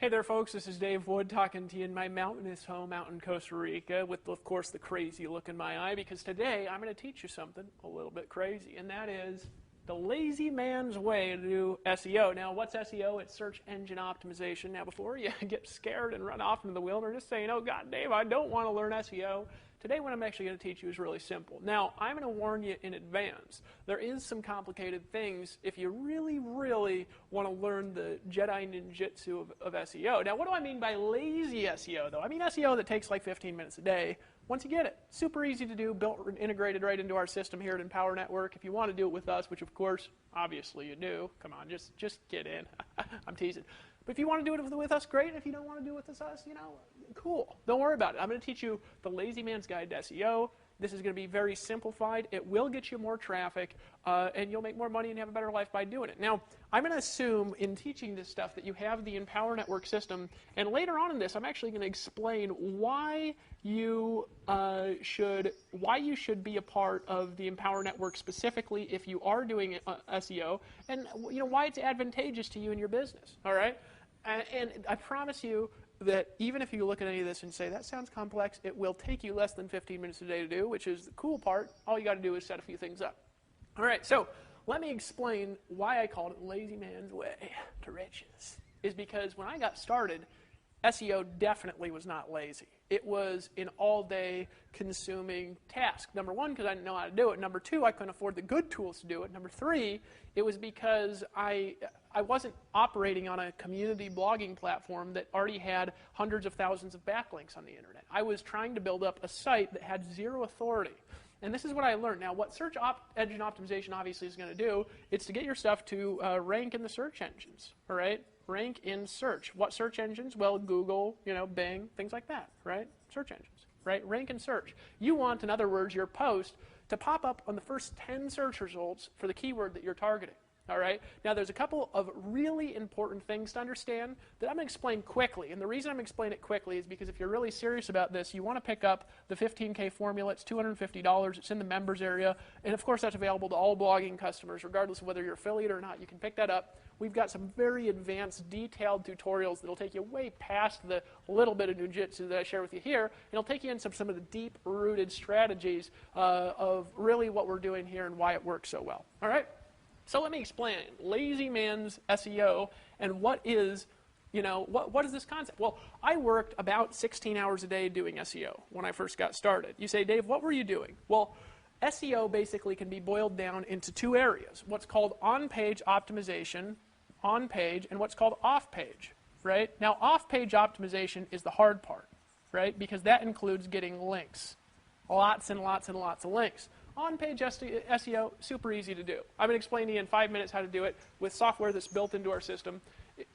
Hey there, folks. This is Dave Wood talking to you in my mountainous home out in Costa Rica with, of course, the crazy look in my eye, because today I'm going to teach you something a little bit crazy, and that is the lazy man's way to do SEO. Now, what's SEO? It's search engine optimization. Now, before you get scared and run off into the wilderness saying, oh, God, Dave, I don't want to learn SEO, today what I'm actually going to teach you is really simple. Now, I'm going to warn you in advance. There is some complicated things if you really, really want to learn the Jedi ninjutsu of SEO. Now, what do I mean by lazy SEO, though? I mean SEO that takes like 15 minutes a day. Once you get it, super easy to do, built and integrated right into our system here at Empower Network. If you want to do it with us, which of course, obviously you do, come on, just get in. I'm teasing. But if you want to do it with us, great. If you don't want to do it with us, cool. Don't worry about it. I'm going to teach you the lazy man's guide to SEO. This is going to be very simplified. It will get you more traffic, and you'll make more money and have a better life by doing it. Now, I'm going to assume in teaching this stuff that you have the Empower Network system, and later on in this, I'm actually going to explain why you should be a part of the Empower Network specifically if you are doing SEO, and why it's advantageous to you in your business. All right, and I promise you that even if you look at any of this and say, that sounds complex, it will take you less than 15 minutes a day to do, which is the cool part. All you got to do is set a few things up. All right, so let me explain why I called it lazy man's way to riches. Is because when I got started, SEO definitely was not lazy. It was an all-day consuming task. Number one, because I didn't know how to do it. Number two, I couldn't afford the good tools to do it. Number three, it was because I wasn't operating on a community blogging platform that already had hundreds of thousands of backlinks on the internet. I was trying to build up a site that had zero authority. And this is what I learned. Now, what search engine optimization obviously is going to do, it's to get your stuff to rank in the search engines, all right? Rank in search. What search engines? Well, Google, Bing, things like that, right? Search engines, right? Rank in search. You want, in other words, your post to pop up on the first 10 search results for the keyword that you're targeting. All right. Now, there's a couple of really important things to understand that I'm going to explain quickly. And the reason I'm explaining it quickly is because if you're really serious about this, you want to pick up the 15K formula. It's $250. It's in the members area. And, of course, that's available to all blogging customers, regardless of whether you're affiliate or not. You can pick that up. We've got some very advanced, detailed tutorials that will take you way past the little bit of ninjutsu that I share with you here. And it'll take you into some of the deep-rooted strategies of really what we're doing here and why it works so well. All right? So let me explain lazy man's SEO and what is this concept? Well, I worked about 16 hours a day doing SEO when I first got started. You say, Dave, what were you doing? Well, SEO basically can be boiled down into two areas, what's called on-page optimization, on-page, and what's called off-page, right? Now, off-page optimization is the hard part, right? Because that includes getting links, lots and lots and lots of links. On-page SEO, super easy to do. I'm going to explain to you in 5 minutes how to do it with software that's built into our system.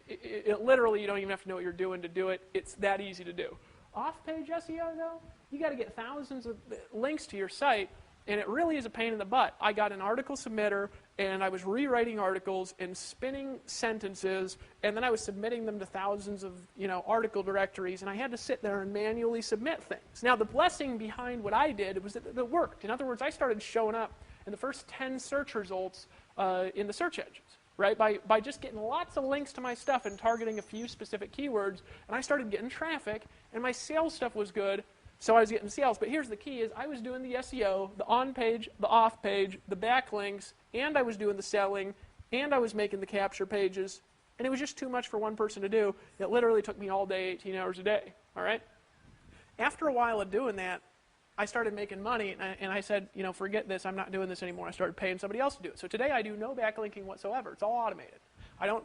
It literally, you don't even have to know what you're doing to do it. It's that easy to do. Off-page SEO, though, you got to get thousands of links to your site, and it really is a pain in the butt. I got an article submitter, and I was rewriting articles and spinning sentences, and then I was submitting them to thousands of article directories, and I had to sit there and manually submit things. Now, the blessing behind what I did was that it worked. In other words, I started showing up in the first 10 search results in the search engines, right? By just getting lots of links to my stuff and targeting a few specific keywords, and I started getting traffic, and my sales stuff was good. So I was getting sales, but here's the key is I was doing the SEO, the on-page, the off-page, the backlinks, and I was doing the selling, and I was making the capture pages, and it was just too much for one person to do. It literally took me all day, 18 hours a day, all right? After a while of doing that, I started making money, and I said, forget this, I'm not doing this anymore. I started paying somebody else to do it. So today I do no backlinking whatsoever. It's all automated. I don't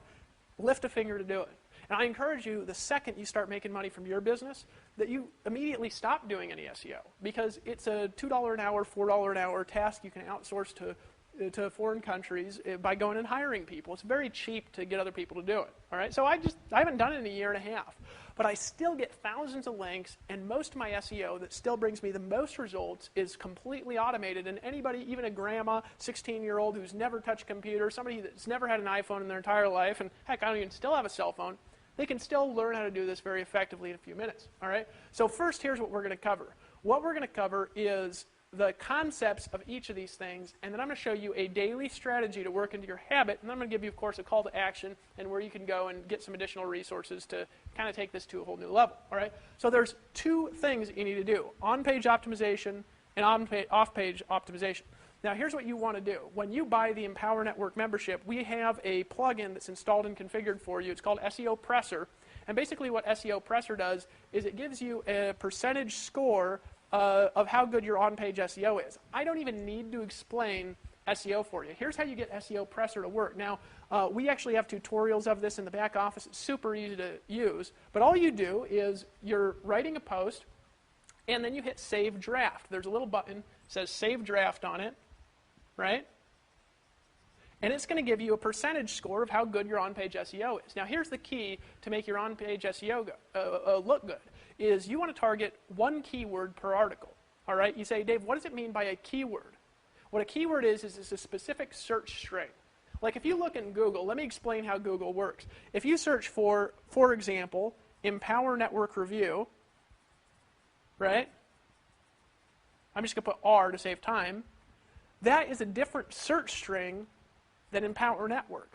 lift a finger to do it. And I encourage you, the second you start making money from your business, that you immediately stop doing any SEO, because it's a $2 an hour, $4 an hour task you can outsource to foreign countries by going and hiring people. It's very cheap to get other people to do it. All right, so I haven't done it in a year and a half, but I still get thousands of links, and most of my SEO that still brings me the most results is completely automated. And anybody, even a grandma, 16-year-old who's never touched a computer, somebody that's never had an iPhone in their entire life, and heck, I don't even still have a cell phone, they can still learn how to do this very effectively in a few minutes. All right. So first, here's what we're going to cover. What we're going to cover is the concepts of each of these things, and then I'm going to show you a daily strategy to work into your habit, and then I'm going to give you, of course, a call to action and where you can go and get some additional resources to kind of take this to a whole new level. All right? So there's two things that you need to do: on-page optimization and off-page optimization. Now, here's what you want to do. When you buy the Empower Network membership, we have a plugin that's installed and configured for you. It's called SEO Presser. And basically what SEO Presser does is it gives you a percentage score of how good your on-page SEO is. I don't even need to explain SEO for you. Here's how you get SEO Presser to work. Now, we actually have tutorials of this in the back office. It's super easy to use. But all you do is you're writing a post, and then you hit Save Draft. There's a little button that says Save Draft on it, right? And it's going to give you a percentage score of how good your on-page SEO is. Now, here's the key to make your on-page SEO look good, is you want to target one keyword per article. All right? You say, Dave, what does it mean by a keyword? What a keyword is it's a specific search string. Like if you look in Google, let me explain how Google works. If you search for example, Empower Network Review, right? I'm just going to put R to save time. That is a different search string than Empower Network,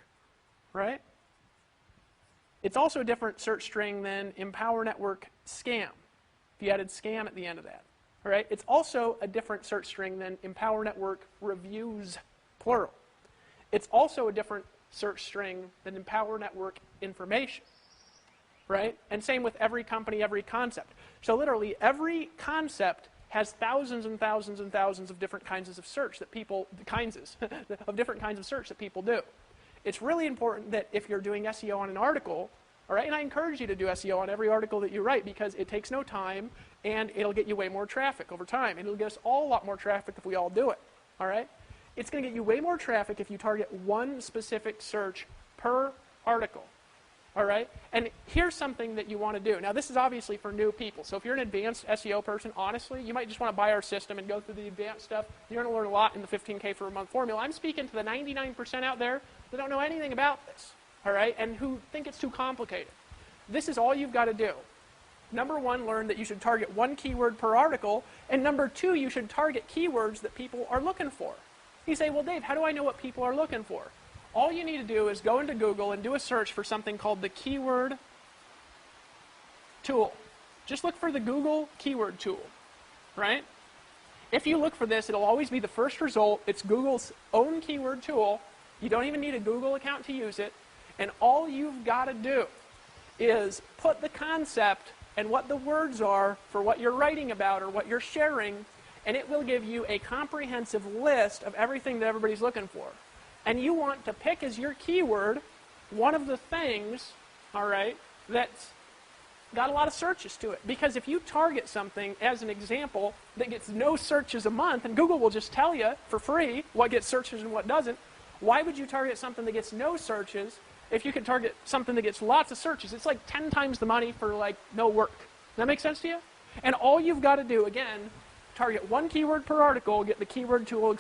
right? It's also a different search string than Empower Network Scam, if you added scam at the end of that. All right? It's also a different search string than Empower Network Reviews, plural. It's also a different search string than Empower Network Information, right? And same with every company, every concept. So literally every concept has thousands and thousands and thousands of different kinds of search that people, different kinds of search that people do. It's really important that if you're doing SEO on an article, all right, and I encourage you to do SEO on every article that you write because it takes no time and it'll get you way more traffic over time. And it'll get us all a lot more traffic if we all do it, all right? It's going to get you way more traffic if you target one specific search per article. All right? And here's something that you want to do. Now, this is obviously for new people. So if you're an advanced SEO person, honestly, you might just want to buy our system and go through the advanced stuff. You're going to learn a lot in the 15K for a month formula. I'm speaking to the 99% out there that don't know anything about this, all right, and who think it's too complicated. This is all you've got to do. Number one, learn that you should target one keyword per article. And number two, you should target keywords that people are looking for. You say, well, Dave, how do I know what people are looking for? All you need to do is go into Google and do a search for something called the keyword tool. Just look for the Google keyword tool, right? If you look for this, it'll always be the first result. It's Google's own keyword tool. You don't even need a Google account to use it. And all you've got to do is put the concept and what the words are for what you're writing about or what you're sharing, and it will give you a comprehensive list of everything that everybody's looking for. And you want to pick as your keyword one of the things, all right, that's got a lot of searches to it. Because if you target something, as an example, that gets no searches a month, and Google will just tell you for free what gets searches and what doesn't, why would you target something that gets no searches if you could target something that gets lots of searches? It's like 10 times the money for like no work. Does that make sense to you? And all you've got to do, again, target one keyword per article, get the keyword tool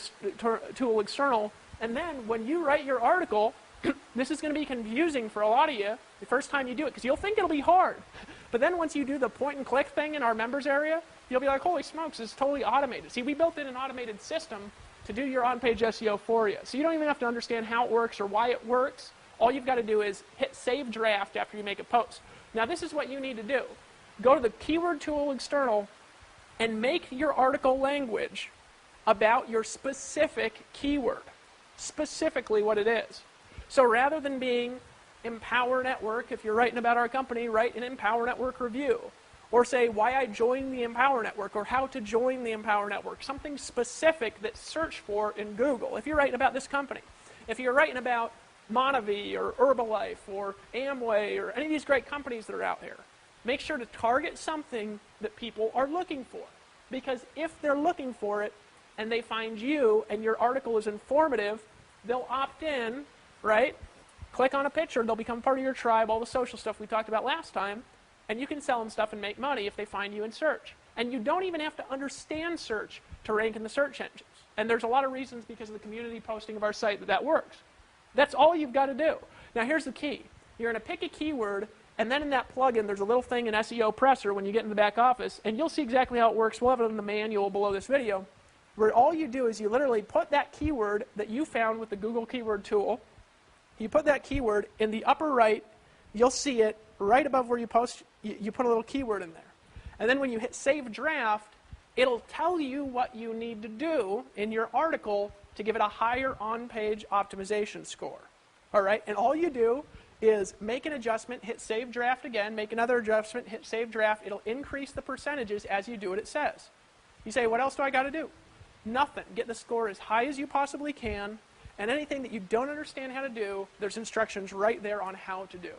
external, and then when you write your article, this is going to be confusing for a lot of you the first time you do it, because you'll think it'll be hard. But then once you do the point and click thing in our members area, you'll be like, holy smokes, it's totally automated. See, we built in an automated system to do your on-page SEO for you. So you don't even have to understand how it works or why it works. All you've got to do is hit Save Draft after you make a post. Now this is what you need to do. Go to the keyword tool external and make your article language about your specific keyword. Specifically what it is. So rather than being Empower Network, if you're writing about our company, write an Empower Network review. Or say why I joined the Empower Network or how to join the Empower Network. Something specific that's searched for in Google if you're writing about this company. If you're writing about Monavie or Herbalife or Amway or any of these great companies that are out there, make sure to target something that people are looking for. Because if they're looking for it and they find you and your article is informative, they'll opt in, right? Click on a picture, they'll become part of your tribe, all the social stuff we talked about last time, and you can sell them stuff and make money if they find you in search. And you don't even have to understand search to rank in the search engines. And there's a lot of reasons because of the community posting of our site that works. That's all you've got to do. Now here's the key. You're going to pick a keyword, and then in that plugin there's a little thing in SEO Presser when you get in the back office, and you'll see exactly how it works. We'll have it in the manual below this video. where all you do is you literally put that keyword that you found with the Google keyword tool, you put that keyword in the upper right, you'll see it right above where you post, you put a little keyword in there. And then when you hit Save Draft, it'll tell you what you need to do in your article to give it a higher on-page optimization score. All right? And all you do is make an adjustment, hit Save Draft again, make another adjustment, hit Save Draft. It'll increase the percentages as you do what it says. You say, what else do I got to do? Nothing. Get the score as high as you possibly can, and anything that you don't understand how to do, there's instructions right there on how to do.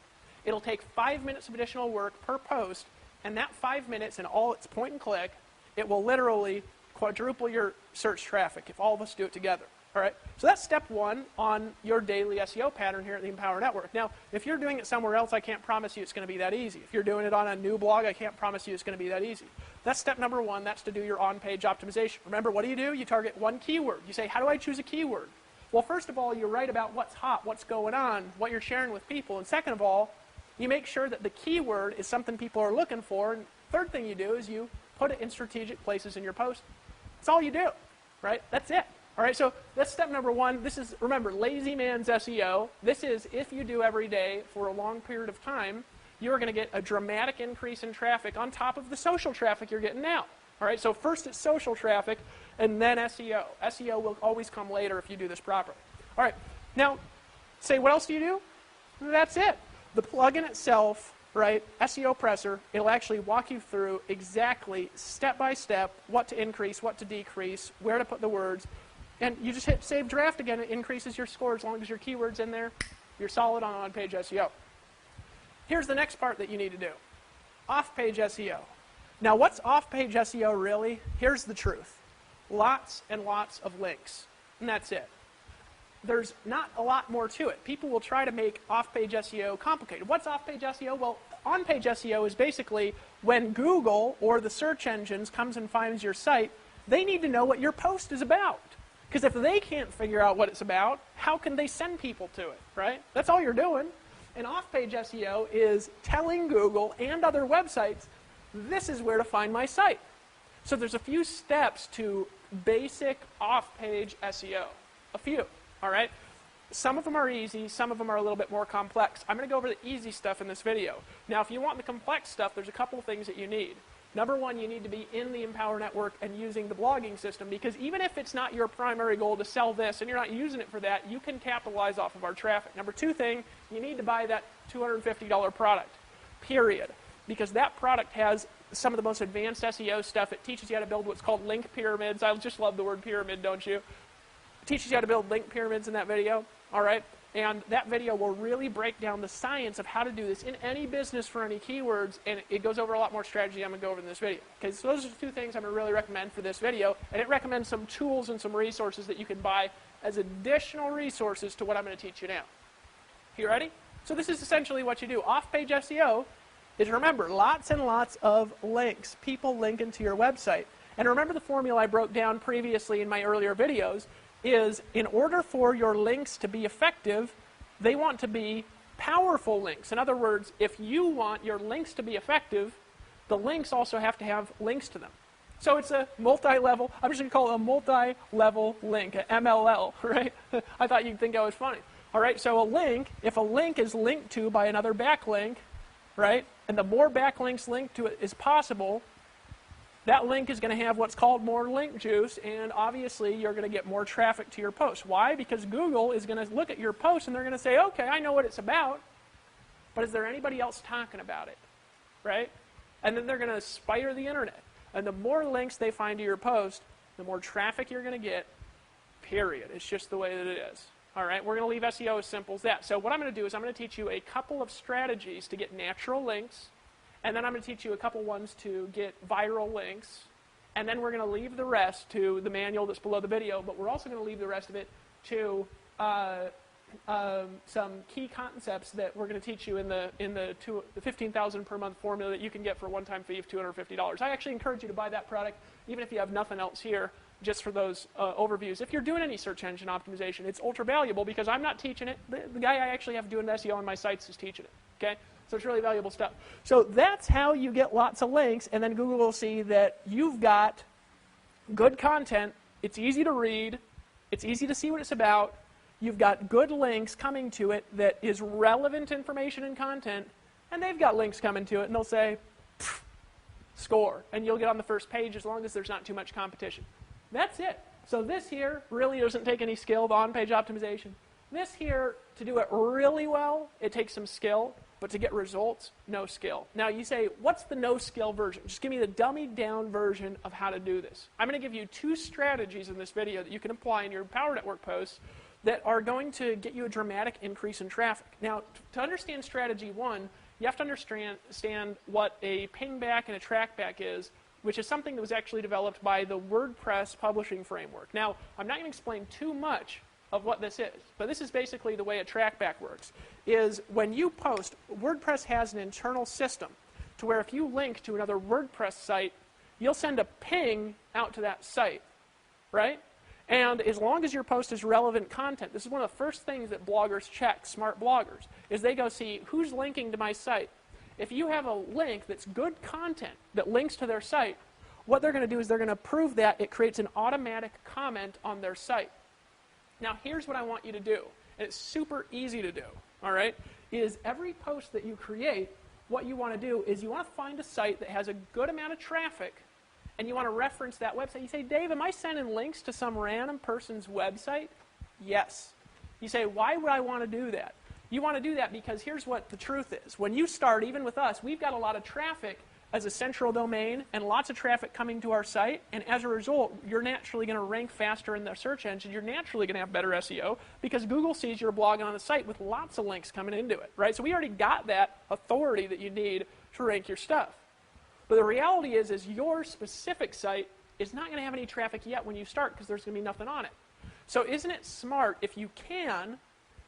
It'll take 5 minutes of additional work per post, and that 5 minutes and all its point and click, it will literally quadruple your search traffic if all of us do it together. All right? So that's step one on your daily SEO pattern here at the Empower Network. Now, if you're doing it somewhere else, I can't promise you it's going to be that easy. If you're doing it on a new blog, I can't promise you it's going to be that easy. That's step number one. That's to do your on-page optimization. Remember, what do? You target one keyword. You say, how do I choose a keyword? Well, first of all, you write about what's hot, what's going on, what you're sharing with people. And second of all, you make sure that the keyword is something people are looking for. And third thing you do is you put it in strategic places in your post. That's all you do, right? That's it. All right, so that's step number one. This is, remember, lazy man's SEO. This is if you do every day for a long period of time, you're going to get a dramatic increase in traffic on top of the social traffic you're getting now. All right, so first it's social traffic, and then SEO. SEO will always come later if you do this properly. All right, now, say what else do you do? That's it. The plugin itself, right, SEO Presser, it'll actually walk you through exactly, step by step, what to increase, what to decrease, where to put the words. And you just hit Save Draft again, it increases your score as long as your keyword's in there. You're solid on on-page SEO. Here's the next part that you need to do. Off-page SEO. Now, what's off-page SEO really? Here's the truth. Lots and lots of links, and that's it. There's not a lot more to it. People will try to make off-page SEO complicated. What's off-page SEO? Well, on-page SEO is basically when Google or the search engines comes and finds your site, they need to know what your post is about. Because if they can't figure out what it's about, how can they send people to it, right? That's all you're doing. And off-page SEO is telling Google and other websites, this is where to find my site. So there's a few steps to basic off-page SEO. A few, all right? Some of them are easy, some of them are a little bit more complex. I'm going to go over the easy stuff in this video. Now, if you want the complex stuff, there's a couple of things that you need. Number one, you need to be in the Empower Network and using the blogging system, because even if it's not your primary goal to sell this and you're not using it for that, you can capitalize off of our traffic. Number two thing, you need to buy that $250 product, period, because that product has some of the most advanced SEO stuff. It teaches you how to build what's called link pyramids. I just love the word pyramid, don't you? It teaches you how to build link pyramids in that video, all right? And that video will really break down the science of how to do this in any business for any keywords, and it goes over a lot more strategy I'm going to go over in this video. Okay, so those are the two things I'm going to really recommend for this video, and it recommends some tools and some resources that you can buy as additional resources to what I'm going to teach you now. You ready? So this is essentially what you do. Off-page SEO is, remember, lots and lots of links, people linking to your website. And remember the formula I broke down previously in my earlier videos, is in order for your links to be effective, they want to be powerful links. In other words, if you want your links to be effective, the links also have to have links to them. So it's a multi-level, I'm just going to call it a multi-level link, a MLL, right? I thought you'd think I was funny. All right, so a link, if a link is linked to by another backlink, right, and the more backlinks linked to it as possible, that link is going to have what's called more link juice, and obviously you're going to get more traffic to your post. Why? Because Google is going to look at your post and they're going to say, okay, I know what it's about, but is there anybody else talking about it, right? And then they're going to spider the internet. And the more links they find to your post, the more traffic you're going to get, period. It's just the way that it is. All right, we're going to leave SEO as simple as that. So what I'm going to do is I'm going to teach you a couple of strategies to get natural links, and then I'm going to teach you a couple ones to get viral links, and then we're going to leave the rest to the manual that's below the video, but we're also going to leave the rest of it to some key concepts that we're going to teach you in the $15,000 per month formula that you can get for a one-time fee of $250. I actually encourage you to buy that product, even if you have nothing else here, just for those overviews. If you're doing any search engine optimization, it's ultra valuable because I'm not teaching it. The guy I actually have doing SEO on my sites is teaching it. Okay? So it's really valuable stuff. So that's how you get lots of links, and then Google will see that you've got good content It's easy to read. It's easy to see what it's about. You've got good links coming to it that is relevant information and content, and they've got links coming to it, and they'll say, score, and you'll get on the first page as long as there's not too much competition. That's it. So this here really doesn't take any skill, the on-page optimization. This here, to do it really well, it takes some skill, but to get results, no skill. Now you say, what's the no-skill version? Just give me the dummied-down version of how to do this. I'm going to give you 2 strategies in this video that you can apply in your Empower Network posts that are going to get you a dramatic increase in traffic. Now, to understand strategy 1, you have to understand what a pingback and a trackback is, which is something that was actually developed by the WordPress publishing framework. Now, I'm not going to explain too much of what this is, but this is basically the way a trackback works, is when you post, WordPress has an internal system to where if you link to another WordPress site, you'll send a ping out to that site, right? And as long as your post is relevant content, this is one of the first things that bloggers check, smart bloggers, is they go see who's linking to my site. If you have a link that's good content that links to their site, what they're going to do is they're going to prove that it creates an automatic comment on their site. Now, here's what I want you to do, and it's super easy to do, all right, is every post that you create, what you want to do is you want to find a site that has a good amount of traffic, and you want to reference that website. You say, Dave, am I sending links to some random person's website? Yes. You say, why would I want to do that? You want to do that because here's what the truth is. When you start, even with us, we've got a lot of traffic as a central domain and lots of traffic coming to our site, and as a result, you're naturally going to rank faster in the search engine. You're naturally going to have better SEO because Google sees your blog on the site with lots of links coming into it, right? So we already got that authority that you need to rank your stuff. But the reality is your specific site is not going to have any traffic yet when you start because there's going to be nothing on it. So isn't it smart, if you can,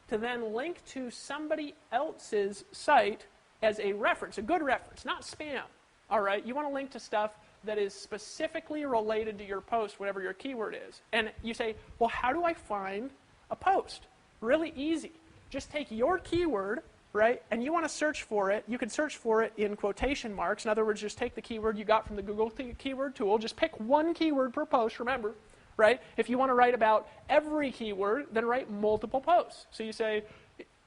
to then link to somebody else's site as a reference, a good reference, not spam, all right? You want to link to stuff that is specifically related to your post, whatever your keyword is. And you say, well, how do I find a post? Really easy. Just take your keyword, right, and you want to search for it. You can search for it in quotation marks. In other words, just take the keyword you got from the Google keyword tool. Just pick one keyword per post, remember, right? If you want to write about every keyword, then write multiple posts. So you say,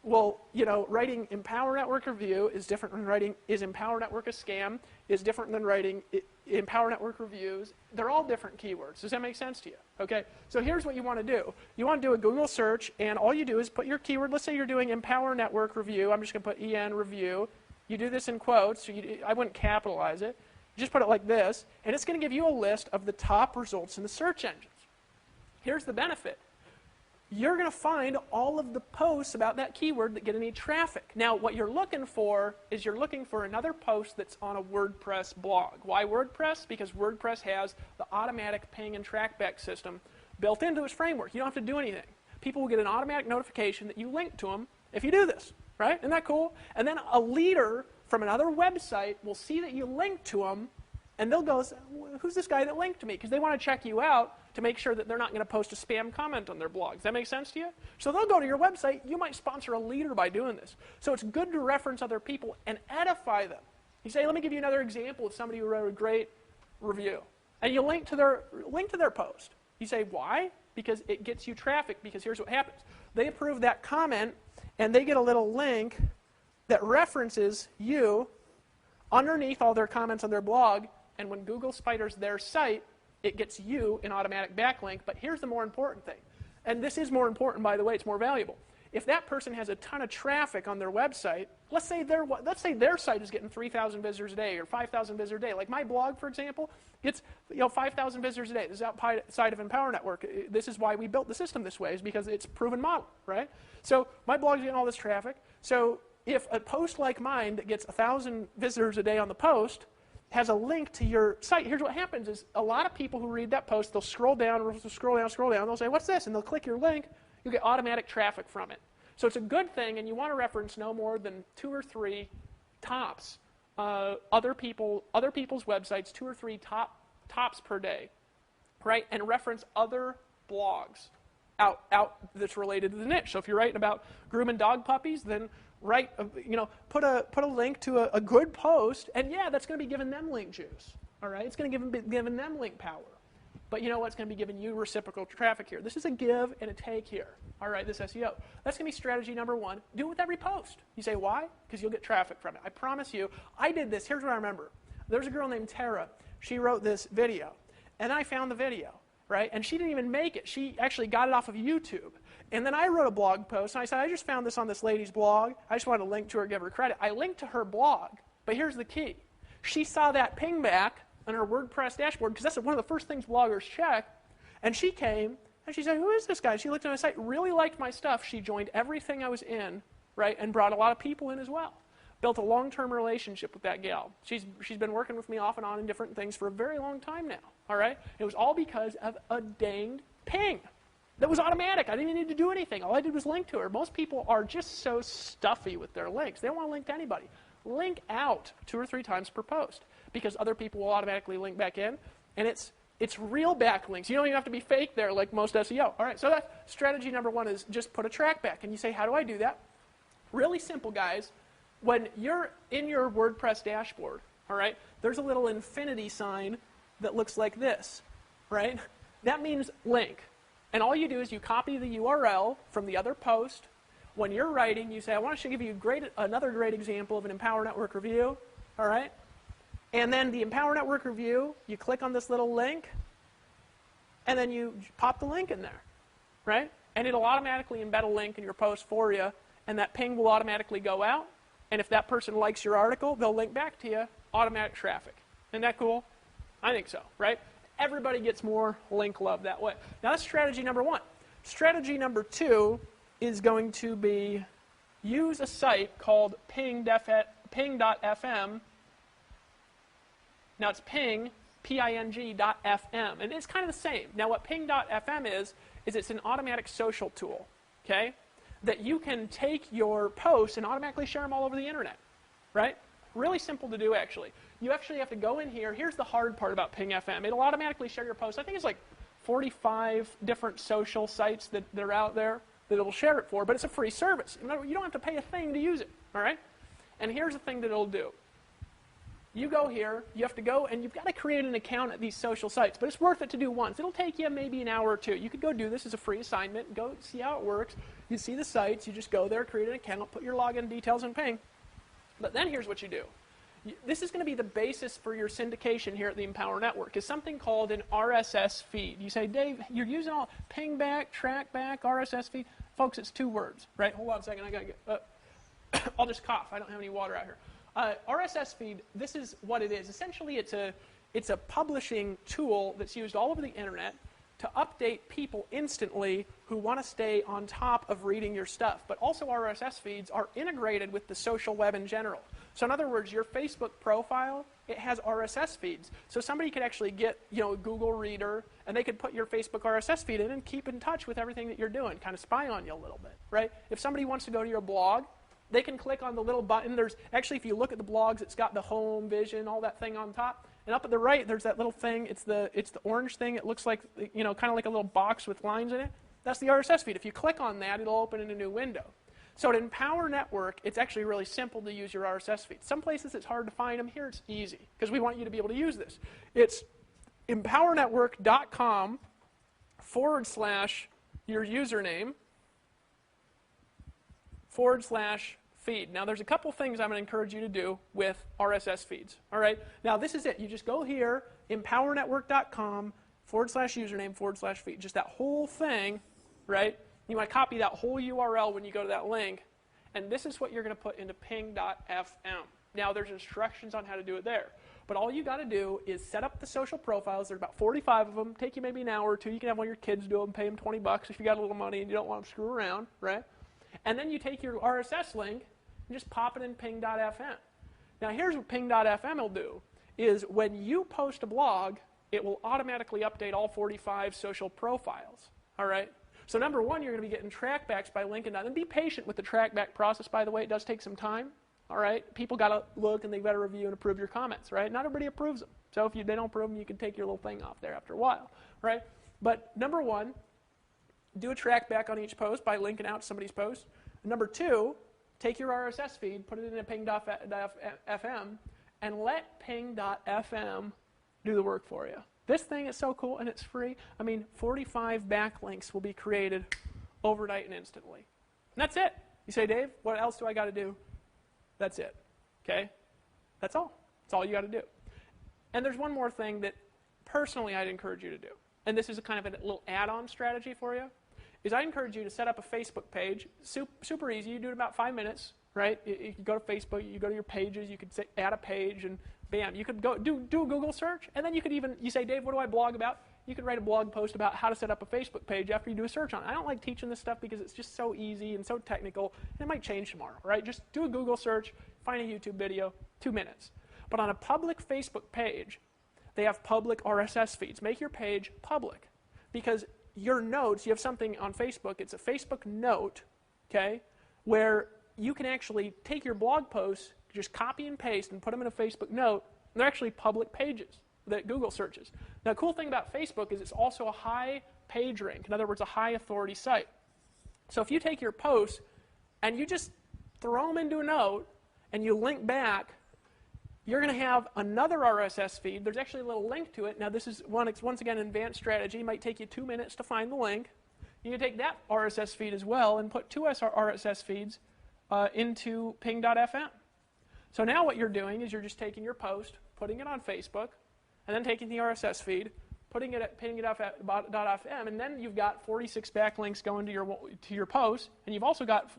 well, you know, writing Empower Network Review is different than writing is Empower Network a scam, is different than writing Empower Network Reviews. They're all different keywords. Does that make sense to you? Okay, so here's what you want to do. You want to do a Google search, and all you do is put your keyword. Let's say you're doing Empower Network Review. I'm just going to put EN Review. You do this in quotes. So I wouldn't capitalize it. You just put it like this, and it's going to give you a list of the top results in the search engines. Here's the benefit. You're going to find all of the posts about that keyword that get any traffic. Now, what you're looking for is you're looking for another post that's on a WordPress blog. Why WordPress? Because WordPress has the automatic ping and trackback system built into its framework. You don't have to do anything. People will get an automatic notification that you link to them if you do this, right? Isn't that cool? And then a leader from another website will see that you link to them, and they'll go, who's this guy that linked to me? Because they want to check you out to make sure that they're not going to post a spam comment on their blog. Does that make sense to you? So they'll go to your website. You might sponsor a leader by doing this. So it's good to reference other people and edify them. You say, let me give you another example of somebody who wrote a great review. And you link to their post. You say, why? Because it gets you traffic, because here's what happens. They approve that comment, and they get a little link that references you underneath all their comments on their blog, and when Google spiders their site, it gets you an automatic backlink. But here's the more important thing. And this is more important, by the way, it's more valuable. If that person has a ton of traffic on their website, let's say their site is getting 3,000 visitors a day or 5,000 visitors a day. Like my blog, for example, gets 5,000 visitors a day. This is outside of Empower Network. This is why we built the system this way, is because it's a proven model, right? So my blog's getting all this traffic. So if a post like mine that gets 1,000 visitors a day on the post has a link to your site, here's what happens is a lot of people who read that post, they'll scroll down, they'll say, what's this? And they'll click your link. You'll get automatic traffic from it. So it's a good thing, and you want to reference no more than 2 or 3 tops, other people's websites, 2 or 3 tops per day, right? And reference other blogs out that's related to the niche. So if you're writing about grooming dog puppies, then put a link to a good post, and yeah, that's going to be giving them link juice. All right, it's going to giving them link power. But you know what's going to be giving you reciprocal traffic here? This is a give and a take here. All right, this SEO. That's going to be strategy number 1. Do it with every post. You say, why? Because you'll get traffic from it. I promise you. I did this. Here's what I remember. There's a girl named Tara. She wrote this video. And I found the video, right? And she didn't even make it. She actually got it off of YouTube. And then I wrote a blog post, and I said, I just found this on this lady's blog. I just wanted to link to her, give her credit. I linked to her blog. But here's the key. She saw that ping back on her WordPress dashboard, because that's one of the first things bloggers check. And she came, and she said, who is this guy? She looked at my site, really liked my stuff. She joined everything I was in, right, and brought a lot of people in as well. Built a long-term relationship with that gal. She's been working with me off and on in different things for a very long time now, all right? It was all because of a danged ping. That was automatic. I didn't even need to do anything. All I did was link to her. Most people are just so stuffy with their links. They don't want to link to anybody. Link out 2 or 3 times per post, because other people will automatically link back in, and it's real backlinks. You don't even have to be fake there like most SEO. All right, so that's strategy number 1 is just put a track back. And you say, how do I do that? Really simple, guys. When you're in your WordPress dashboard, all right, there's a little infinity sign that looks like this, right? That means link. And all you do is you copy the URL from the other post. When you're writing, you say, I want to give you another great example of an Empower Network review, all right? And then the Empower Network review, you click on this little link, and then you pop the link in there, right? And it'll automatically embed a link in your post for you, and that ping will automatically go out. And if that person likes your article, they'll link back to you, automatic traffic. Isn't that cool? I think so, right? Everybody gets more link love that way. Now that's strategy number 1. Strategy number 2 is going to be use a site called ping.fm. Now it's ping, P-I-N-G.fm, and it's kind of the same. Now what ping.fm is it's an automatic social tool, okay, that you can take your posts and automatically share them all over the internet, right? Really simple to do, actually. You actually have to go in here. Here's the hard part about Ping FM. It'll automatically share your posts. I think it's like 45 different social sites that are out there that it'll share it for, but it's a free service. You don't have to pay a thing to use it, all right? And here's the thing that it'll do. You go here, you have to go, and you've got to create an account at these social sites, but it's worth it to do once. It'll take you maybe an hour or 2. You could go do this as a free assignment, go see how it works. You see the sites, you just go there, create an account, put your login details in Ping. But then here's what you do. This is going to be the basis for your syndication here at the Empower Network, is something called an RSS feed. You say, Dave, you're using all ping back, track back, RSS feed. Folks, it's 2 words, right? Hold on a second. I got to get, I'll just cough. I don't have any water out here. RSS feed, this is what it is. Essentially, it's a publishing tool that's used all over the internet to update people instantly who want to stay on top of reading your stuff. But also RSS feeds are integrated with the social web in general. So in other words, your Facebook profile, it has RSS feeds. So somebody could actually get, a Google Reader, and they could put your Facebook RSS feed in and keep in touch with everything that you're doing, kind of spy on you a little bit, right? If somebody wants to go to your blog, they can click on the little button. There's actually, if you look at the blogs, it's got the home, vision, all that thing on top. And up at the right, there's that little thing. It's the orange thing. It looks like, kind of like a little box with lines in it. That's the RSS feed. If you click on that, it'll open in a new window. So at Empower Network, it's actually really simple to use your RSS feed. Some places it's hard to find them. Here it's easy, because we want you to be able to use this. It's empowernetwork.com / your username / feed. Now, there's a couple things I'm going to encourage you to do with RSS feeds. All right. Now, this is it. You just go here, empowernetwork.com / username / feed. Just that whole thing, right? You want to copy that whole URL when you go to that link, and this is what you're going to put into ping.fm. Now, there's instructions on how to do it there, but all you got to do is set up the social profiles. There's about 45 of them. Take you maybe an hour or 2. You can have one of your kids do them, pay them $20 if you got a little money and you don't want to screw around, right? And then you take your RSS link and just pop it in ping.fm. Now, here's what ping.fm will do, is when you post a blog, it will automatically update all 45 social profiles, all right? So number 1, you're going to be getting trackbacks by linking that. And be patient with the trackback process, by the way. It does take some time, all right? People got to look, and they've got to review and approve your comments, right? Not everybody approves them. So if they don't approve them, you can take your little thing off there after a while, right? But number 1, do a trackback on each post by linking out somebody's post. Number 2, take your RSS feed, put it in a ping.fm, and let ping.fm do the work for you. This thing is so cool and it's free. I mean, 45 backlinks will be created overnight and instantly. And that's it. You say, Dave, what else do I got to do? That's it. Okay? That's all. That's all you got to do. And there's one more thing that personally I'd encourage you to do. And this is a kind of a little add-on strategy for you, is I encourage you to set up a Facebook page. Super easy. You do it in about 5 minutes, right? You go to Facebook, you go to your pages, you could say add a page, and bam, you could go do a Google search, and then you could even, you say, Dave, what do I blog about? You could write a blog post about how to set up a Facebook page after you do a search on it. I don't like teaching this stuff because it's just so easy and so technical, and it might change tomorrow, right? Just do a Google search, find a YouTube video, 2 minutes. But on a public Facebook page, they have public RSS feeds. Make your page public, because your notes, you have something on Facebook, it's a Facebook note, okay, where you can actually take your blog posts, just copy and paste and put them in a Facebook note, and they're actually public pages that Google searches. Now, the cool thing about Facebook is it's also a high page rank. In other words, a high authority site. So if you take your posts and you just throw them into a note and you link back, you're going to have another RSS feed. There's actually a little link to it. Now, this is, once again, an advanced strategy. It might take you 2 minutes to find the link. You can take that RSS feed as well and put 2 RSS feeds into ping.fm. So now what you're doing is you're just taking your post, putting it on Facebook, and then taking the RSS feed, putting it at ping.fm, and then you've got 46 backlinks going to your post, and you've also got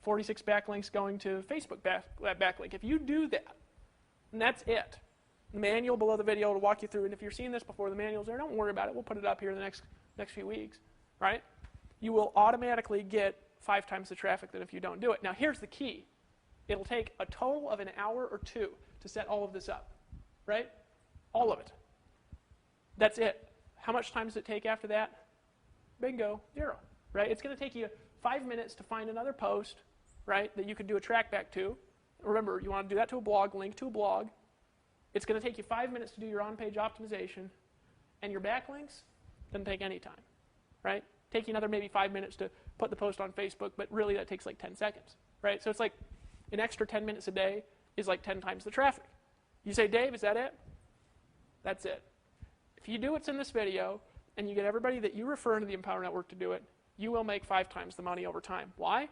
46 backlinks going to Facebook backlink. If you do that, and that's it. The manual below the video will walk you through, and if you're seeing this before the manual's there, don't worry about it. We'll put it up here in the next few weeks, right? You will automatically get 5 times the traffic than if you don't do it. Now, here's the key. It'll take a total of an hour or 2 to set all of this up, right? All of it. That's it. How much time does it take after that? Bingo, 0, right? It's going to take you 5 minutes to find another post, right, that you could do a track back to. Remember, you want to do that to a blog, link to a blog. It's going to take you 5 minutes to do your on-page optimization, and your backlinks doesn't take any time, right? Take you another maybe 5 minutes to put the post on Facebook, but really that takes like 10 seconds, right? So it's like an extra 10 minutes a day is like 10 times the traffic. You say, Dave, is that it? That's it. If you do what's in this video, and you get everybody that you refer into the Empower Network to do it, you will make 5 times the money over time. Why?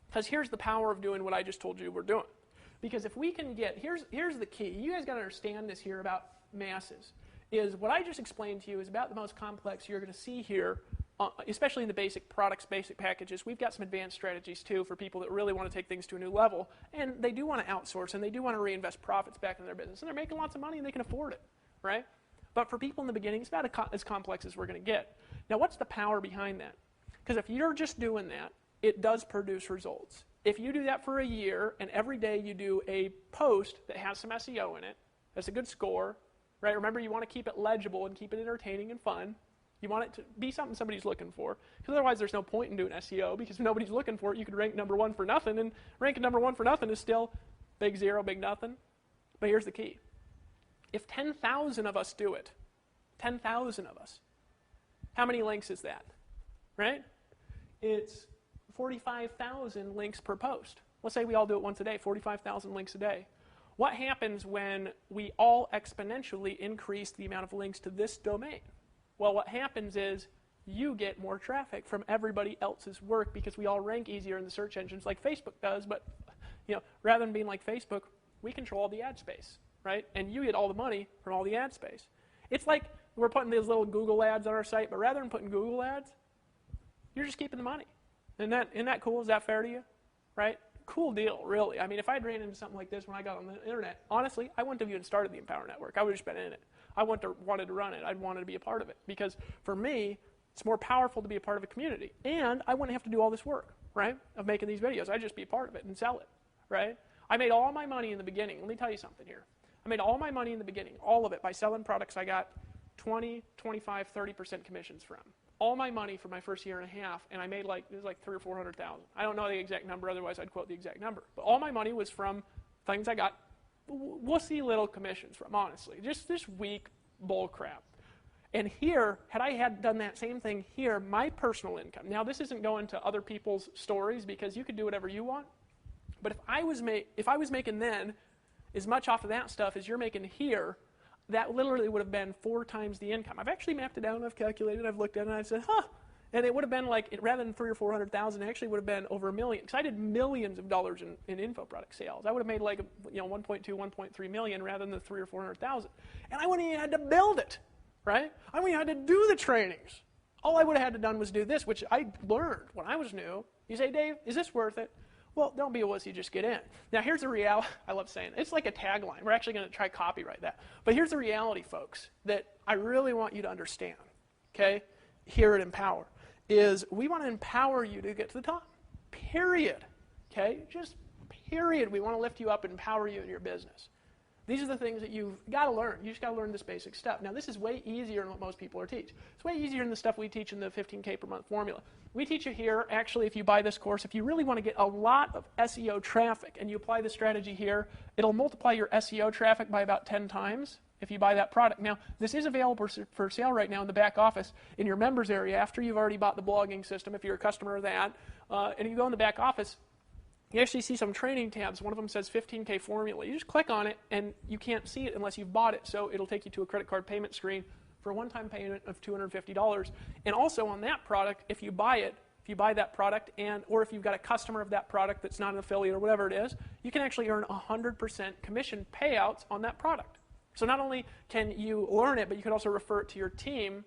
Because here's the power of doing what I just told you we're doing. Because if we can get, here's the key. You guys got to understand this here about masses. Is what I just explained to you is about the most complex you're going to see here, especially in the basic products, basic packages. We've got some advanced strategies too for people that really want to take things to a new level. And they do want to outsource, and they do want to reinvest profits back in their business. And they're making lots of money, and they can afford it, right? But for people in the beginning, it's about as complex as we're going to get. Now, what's the power behind that? Because if you're just doing that, it does produce results. If you do that for a year, and every day you do a post that has some SEO in it, that's a good score, right? Remember, you want to keep it legible and keep it entertaining and fun. You want it to be something somebody's looking for. Because otherwise, there's no point in doing SEO, because if nobody's looking for it, you could rank number 1 for nothing, and ranking number 1 for nothing is still big 0, big nothing. But here's the key. If 10,000 of us do it, 10,000 of us, how many links is that, right? It's 45,000 links per post. Let's say we all do it once a day, 45,000 links a day. What happens when we all exponentially increase the amount of links to this domain? Well, what happens is you get more traffic from everybody else's work, because we all rank easier in the search engines like Facebook does, but rather than being like Facebook, we control all the ad space, right? And you get all the money from all the ad space. It's like we're putting these little Google ads on our site, but rather than putting Google ads, you're just keeping the money. Isn't that cool? Is that fair to you? Right? Cool deal, really. I mean, if I'd ran into something like this when I got on the internet, honestly, I wouldn't have even started the Empower Network. I would have just been in it. I wanted to run it. I'd wanted to be a part of it. Because for me, it's more powerful to be a part of a community. And I wouldn't have to do all this work, right, of making these videos. I'd just be a part of it and sell it, right? I made all my money in the beginning. Let me tell you something here. I made all my money in the beginning, all of it, by selling products I got 20, 25, 30% commissions from. All my money for my first year and a half, and I made it was like 300,000 or 400,000. I don't know the exact number, otherwise I'd quote the exact number. But all my money was from things I got wussy little commissions from, honestly. Just this weak bull crap. And here, had I done that same thing here, my personal income, now this isn't going to other people's stories, because you could do whatever you want, but if I was making then as much off of that stuff as you're making here, that literally would have been 4 times the income. I've actually mapped it out, I've calculated, I've looked at it, and I've said, huh. And it would have been like, rather than 300,000 or 400,000, it actually would have been over $1 million. Because I did millions of dollars in info product sales. I would have made like 1.2, 1.3 million rather than the 300,000 or 400,000. And I wouldn't even had to build it, right? I wouldn't even had to do the trainings. All I would have had to done was do this, which I learned when I was new. You say, Dave, is this worth it? Well, don't be a wussy, just get in. Now, here's the reality. I love saying it. It's like a tagline. We're actually going to try to copyright that. But here's the reality, folks, that I really want you to understand, okay, here at Empower, is we want to empower you to get to the top, period, okay? Just period. We want to lift you up and empower you in your business. These are the things that you've got to learn. You just got to learn this basic stuff. Now, this is way easier than what most people are teaching. It's way easier than the stuff we teach in the 15K per month formula. We teach you here, actually, if you buy this course, if you really want to get a lot of SEO traffic and you apply the strategy here, it'll multiply your SEO traffic by about 10 times if you buy that product. Now, this is available for sale right now in the back office in your members area after you've already bought the blogging system, if you're a customer of that. And you go in the back office, you actually see some training tabs. One of them says 15K formula. You just click on it, and you can't see it unless you've bought it. So it'll take you to a credit card payment screen for a one-time payment of $250. And also on that product, if you buy it, if you buy that product, or if you've got a customer of that product that's not an affiliate or whatever it is, you can actually earn 100% commission payouts on that product. So not only can you learn it, but you can also refer it to your team,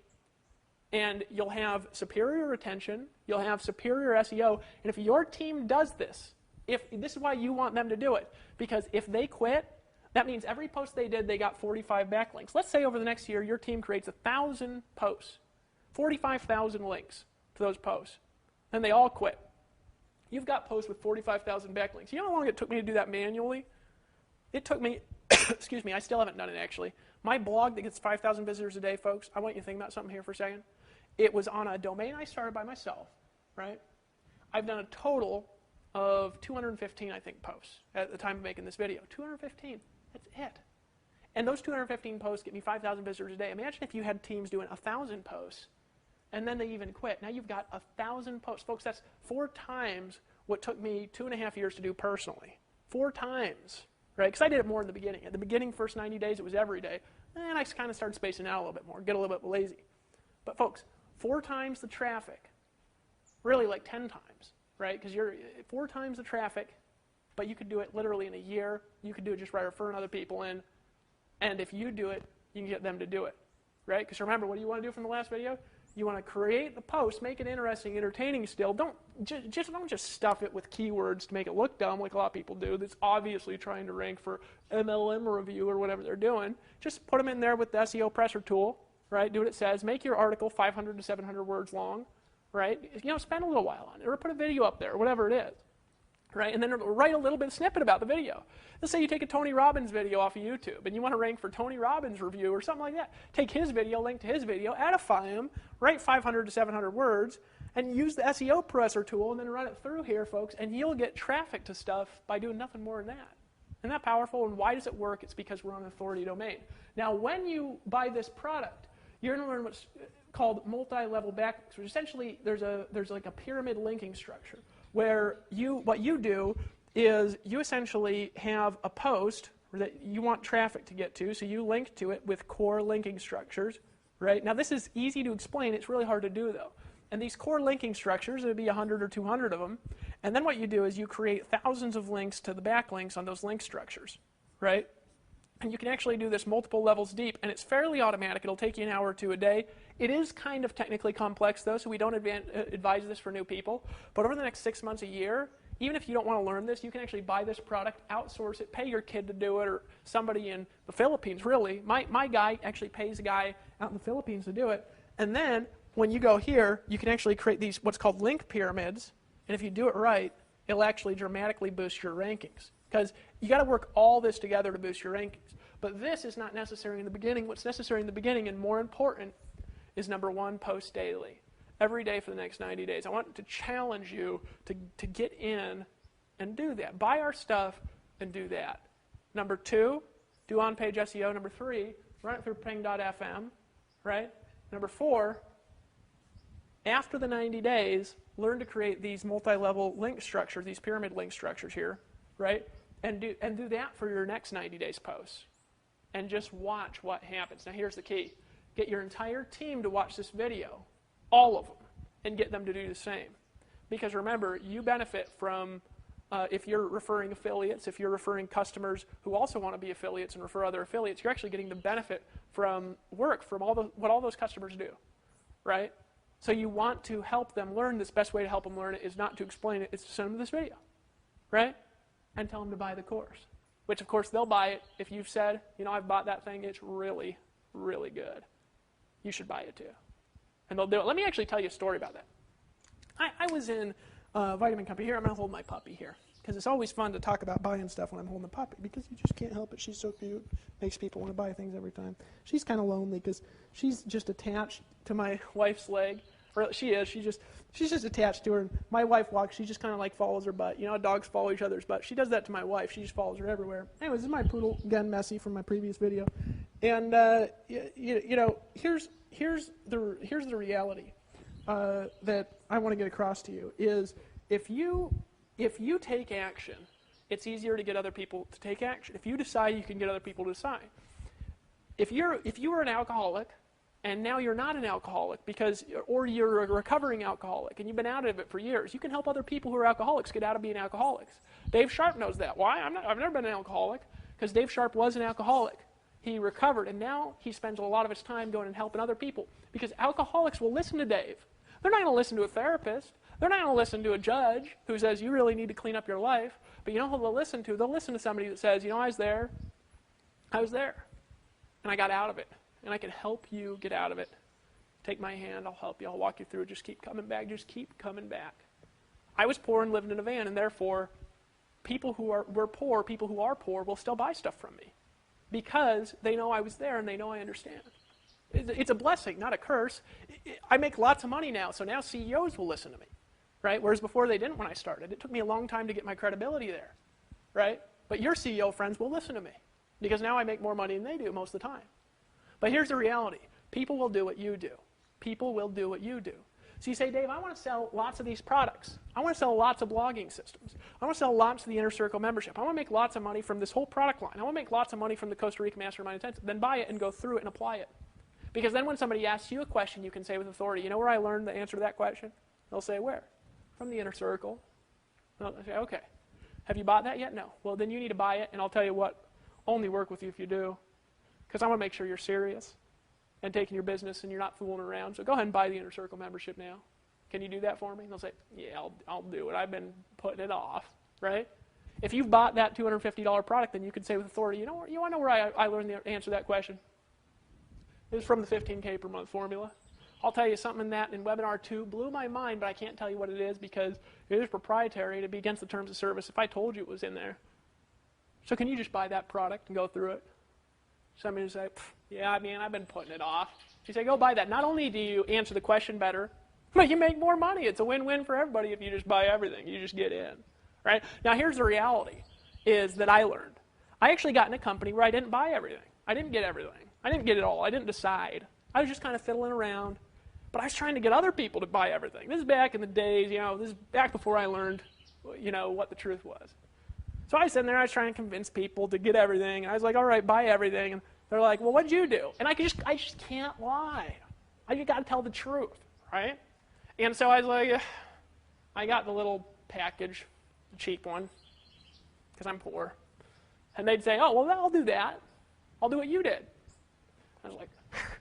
and you'll have superior retention, you'll have superior SEO, and if your team does this, this is why you want them to do it, because if they quit, that means every post they did, they got 45 backlinks. Let's say over the next year, your team creates 1,000 posts, 45,000 links to those posts, and they all quit. You've got posts with 45,000 backlinks. You know how long it took me to do that manually? It took me, excuse me, I still haven't done it actually. My blog that gets 5,000 visitors a day, folks, I want you to think about something here for a second. It was on a domain I started by myself, right? I've done a total of 215, I think, posts at the time of making this video. 215, that's it. And those 215 posts get me 5,000 visitors a day. Imagine if you had teams doing 1,000 posts, and then they even quit. Now you've got 1,000 posts. Folks, that's 4 times what took me 2.5 years to do personally. 4 times, right? Because I did it more in the beginning. At the beginning, first 90 days, it was every day. And I kind of started spacing out a little bit more, get a little bit lazy. But folks, 4 times the traffic, really like 10 times. Right? Because you're 4 times the traffic, but you could do it literally in a year. You could do it just by referring other people in. And if you do it, you can get them to do it. Right? Because remember, what do you want to do from the last video? You want to create the post, make it interesting, entertaining still. Don't just stuff it with keywords to make it look dumb like a lot of people do that's obviously trying to rank for MLM review or whatever they're doing. Just put them in there with the SEO presser tool. Right? Do what it says. Make your article 500 to 700 words long. Right? Spend a little while on it, or put a video up there, or whatever it is. Right? And then write a little bit of snippet about the video. Let's say you take a Tony Robbins video off of YouTube, and you want to rank for Tony Robbins review or something like that. Take his video, link to his video, edify him, write 500 to 700 words, and use the SEO presser tool, and then run it through here, folks, and you'll get traffic to stuff by doing nothing more than that. Isn't that powerful? And why does it work? It's because we're on an authority domain. Now, when you buy this product, you're going to learn what's called multi-level backlinks, which essentially there's like a pyramid linking structure where what you do is you essentially have a post that you want traffic to get to, so you link to it with core linking structures, right? Now this is easy to explain, it's really hard to do though. And these core linking structures, there'd be 100 or 200 of them, and then what you do is you create thousands of links to the backlinks on those link structures, right? And you can actually do this multiple levels deep, and it's fairly automatic. It'll take you an hour or 2 a day. It is kind of technically complex, though, so we don't advise this for new people. But over the next 6 months, a year, even if you don't want to learn this, you can actually buy this product, outsource it, pay your kid to do it, or somebody in the Philippines, really. My guy actually pays a guy out in the Philippines to do it. And then, when you go here, you can actually create these what's called link pyramids, and if you do it right, it'll actually dramatically boost your rankings. Because you got to work all this together to boost your rankings. But this is not necessary in the beginning. What's necessary in the beginning, and more important, is number 1, post daily. Every day for the next 90 days. I want to challenge you to get in and do that. Buy our stuff and do that. Number 2, do on-page SEO. Number 3, run it through ping.fm. Right? Number 4, after the 90 days, learn to create these multi-level link structures, these pyramid link structures here. Right? And do that for your next 90 days posts. and just watch what happens. Now here's the key. Get your entire team to watch this video, all of them, and get them to do the same. Because remember, you benefit from, if you're referring affiliates, if you're referring customers who also want to be affiliates and refer other affiliates, you're actually getting the benefit from work, from what all those customers do, right? So you want to help them learn. This best way to help them learn it is not to explain it, it's to send them this video, right? And tell them to buy the course, which of course they'll buy it if you've said, I've bought that thing, it's really, really good. You should buy it too. And they'll do it. Let me actually tell you a story about that. I was in a vitamin company. Here, I'm going to hold my puppy here. Because it's always fun to talk about buying stuff when I'm holding the puppy. Because you just can't help it. She's so cute. Makes people want to buy things every time. She's kind of lonely because she's just attached to my wife's leg. Or she is. She's just attached to her. And my wife walks. She just kind of like follows her butt. Dogs follow each other's butt. She does that to my wife. She just follows her everywhere. Anyways, this is my poodle, again, Messy, from my previous video. And, here's the reality that I want to get across to you is if you take action, it's easier to get other people to take action. If you decide, you can get other people to decide. If you were an alcoholic and now you're not an alcoholic or you're a recovering alcoholic and you've been out of it for years, you can help other people who are alcoholics get out of being alcoholics. Dave Sharp knows that. Why? I've never been an alcoholic because Dave Sharp was an alcoholic. He recovered, and now he spends a lot of his time going and helping other people because alcoholics will listen to Dave. They're not going to listen to a therapist. They're not going to listen to a judge who says, you really need to clean up your life. But you know who they'll listen to? They'll listen to somebody that says, I was there. And I got out of it. And I can help you get out of it. Take my hand. I'll help you. I'll walk you through it. Just keep coming back. Just keep coming back. I was poor and lived in a van, and therefore, people who are poor will still buy stuff from me because they know I was there and they know I understand. It's a blessing, not a curse. I make lots of money now, so now CEOs will listen to me, right? Whereas before they didn't when I started. It took me a long time to get my credibility there, right? But your CEO friends will listen to me because now I make more money than they do most of the time. But here's the reality. People will do what you do. People will do what you do. So you say, Dave, I want to sell lots of these products. I want to sell lots of blogging systems. I want to sell lots of the Inner Circle membership. I want to make lots of money from this whole product line. I want to make lots of money from the Costa Rica Mastermind Intensive. Then buy it and go through it and apply it. Because then when somebody asks you a question, you can say with authority, you know where I learned the answer to that question? They'll say, where? From the Inner Circle. They'll say, okay. Have you bought that yet? No. Well, then you need to buy it, and I'll tell you what, only work with you if you do. Because I want to make sure you're serious and taking your business and you're not fooling around. So go ahead and buy the Inner Circle membership now. Can you do that for me? And they'll say, yeah, I'll do it. I've been putting it off, right? If you've bought that $250 product, then you can say with authority, you want to know where I learned the answer to that question? It was from the 15K per month formula. I'll tell you something in that in webinar 2 blew my mind, but I can't tell you what it is because it is proprietary. It'd be against the terms of service if I told you it was in there. So can you just buy that product and go through it? Somebody would say, yeah, I've been putting it off. You say, go buy that. Not only do you answer the question better, but you make more money. It's a win-win for everybody if you just buy everything. You just get in, right? Now, here's the reality is that I learned. I actually got in a company where I didn't buy everything. I didn't get everything. I didn't get it all. I didn't decide. I was just kind of fiddling around. But I was trying to get other people to buy everything. This is back in the days, this is back before I learned, what the truth was. So I was sitting there, I was trying to convince people to get everything. And I was like, all right, buy everything. And they're like, well, what'd you do? And I just can't lie. You got to tell the truth, right? And so I was like, I got the little package, the cheap one, because I'm poor. And they'd say, oh, well, I'll do that. I'll do what you did. I was like,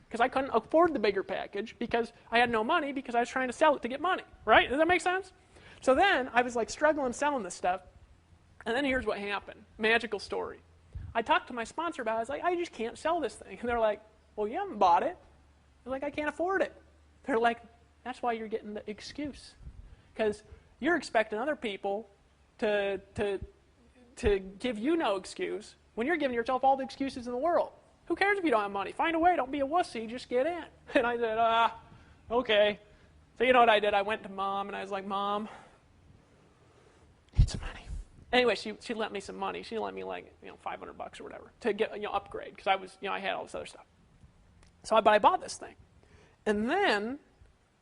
because I couldn't afford the bigger package because I had no money because I was trying to sell it to get money, right? Does that make sense? So then I was like struggling selling this stuff. And then here's what happened. Magical story. I talked to my sponsor about it. I was like, I just can't sell this thing. And they're like, well, you haven't bought it. They're like, I can't afford it. They're like, that's why you're getting the excuse. Because you're expecting other people to give you no excuse when you're giving yourself all the excuses in the world. Who cares if you don't have money? Find a way. Don't be a wussy. Just get in. And I said, okay. So you know what I did? I went to Mom, and I was like, Mom, I need some money. Anyway, she lent me some money. She lent me like $500 or whatever to get upgrade because I was I had all this other stuff. So I bought this thing, and then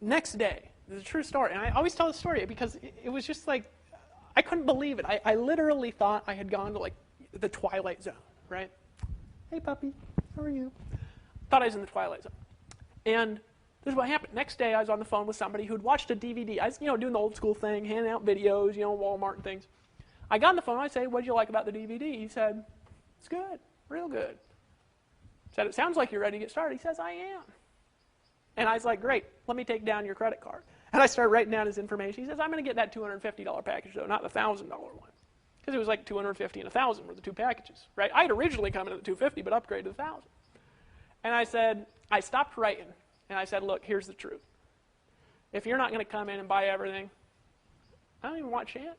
next day, this is a true story, and I always tell the story because it was just like I couldn't believe it. I literally thought I had gone to like the Twilight Zone, right? Hey, puppy. How are you? Thought I was in the Twilight Zone. And this is what happened. Next day, I was on the phone with somebody who'd watched a DVD. I was, doing the old school thing, handing out videos, Walmart and things. I got on the phone. I said, what did you like about the DVD? He said, it's good, real good. I said, it sounds like you're ready to get started. He says, I am. And I was like, great, let me take down your credit card. And I started writing down his information. He says, I'm going to get that $250 package, though, not the $1,000 one. Because it was like $250 and $1,000 were the two packages, right? I had originally come in at the $250, but upgraded to $1,000. And I said, I stopped writing, and I said, look, here's the truth. If you're not going to come in and buy everything, I don't even want you in.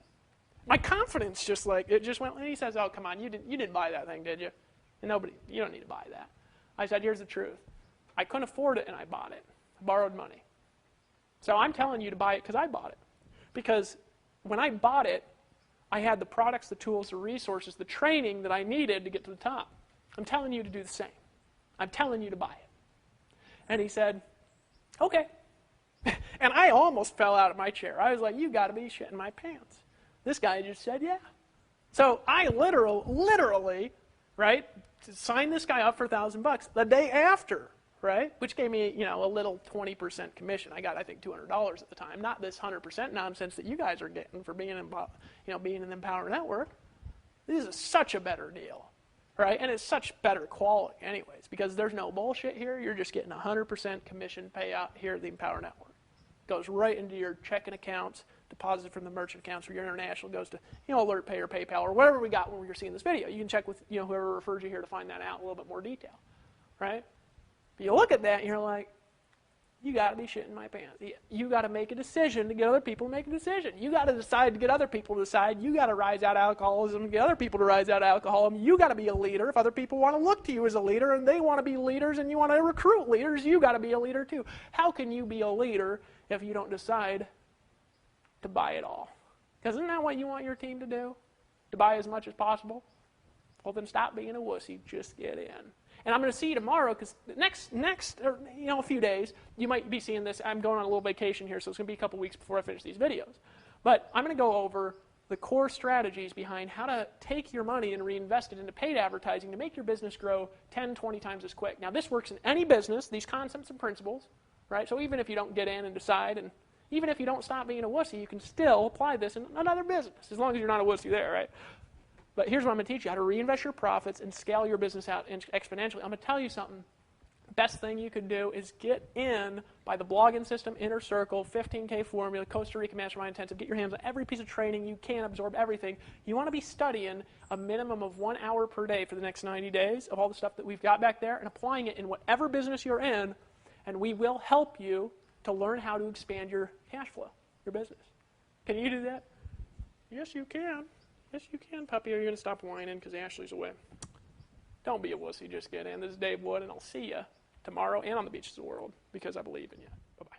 My confidence just it just went, and he says, oh, come on, you didn't buy that thing, did you? And you don't need to buy that. I said, here's the truth. I couldn't afford it, and I bought it. I borrowed money. So I'm telling you to buy it because I bought it. Because when I bought it, I had the products, the tools, the resources, the training that I needed to get to the top. I'm telling you to do the same. I'm telling you to buy it. And he said, okay. And I almost fell out of my chair. I was like, you got to be shitting my pants. This guy just said, yeah. So I literally, right, signed this guy up for $1,000 the day after, right, which gave me, a little 20% commission. I got, I think, $200 at the time, not this 100% nonsense that you guys are getting for being in the Empower Network. This is such a better deal, right, and it's such better quality anyways, because there's no bullshit here. You're just getting 100% commission payout here at the Empower Network. It goes right into your checking accounts, deposited from the merchant accounts for your international, goes to, Alert Pay or PayPal or whatever we got when you're seeing this video. You can check with, whoever refers you here to find that out in a little bit more detail, right? But you look at that and you're like, you got to be shitting my pants. You got to make a decision to get other people to make a decision. You got to decide to get other people to decide. You got to rise out of alcoholism and get other people to rise out of alcoholism. You got to be a leader. If other people want to look to you as a leader and they want to be leaders and you want to recruit leaders, you got to be a leader too. How can you be a leader if you don't decide to buy it all? Because isn't that what you want your team to do? To buy as much as possible? Well, then stop being a wussy. Just get in. And I'm going to see you tomorrow because a few days, you might be seeing this. I'm going on a little vacation here, so it's going to be a couple weeks before I finish these videos. But I'm going to go over the core strategies behind how to take your money and reinvest it into paid advertising to make your business grow 10, 20 times as quick. Now, this works in any business, these concepts and principles, right? So even if you don't get in and decide, and even if you don't stop being a wussy, you can still apply this in another business, as long as you're not a wussy there, right? But here's what I'm going to teach you, how to reinvest your profits and scale your business out exponentially. I'm going to tell you something. The best thing you could do is get in by the blogging system, Inner Circle, 15K Formula, Costa Rica Mastermind Intensive. Get your hands on every piece of training you can, absorb everything. You want to be studying a minimum of 1 hour per day for the next 90 days of all the stuff that we've got back there and applying it in whatever business you're in, and we will help you to learn how to expand your cash flow, your business. Can you do that? Yes, you can. Yes, you can, puppy. Are you going to stop whining because Ashley's away? Don't be a wussy. Just get in. This is Dave Wood, and I'll see you tomorrow and on the beaches of the world because I believe in you. Bye-bye.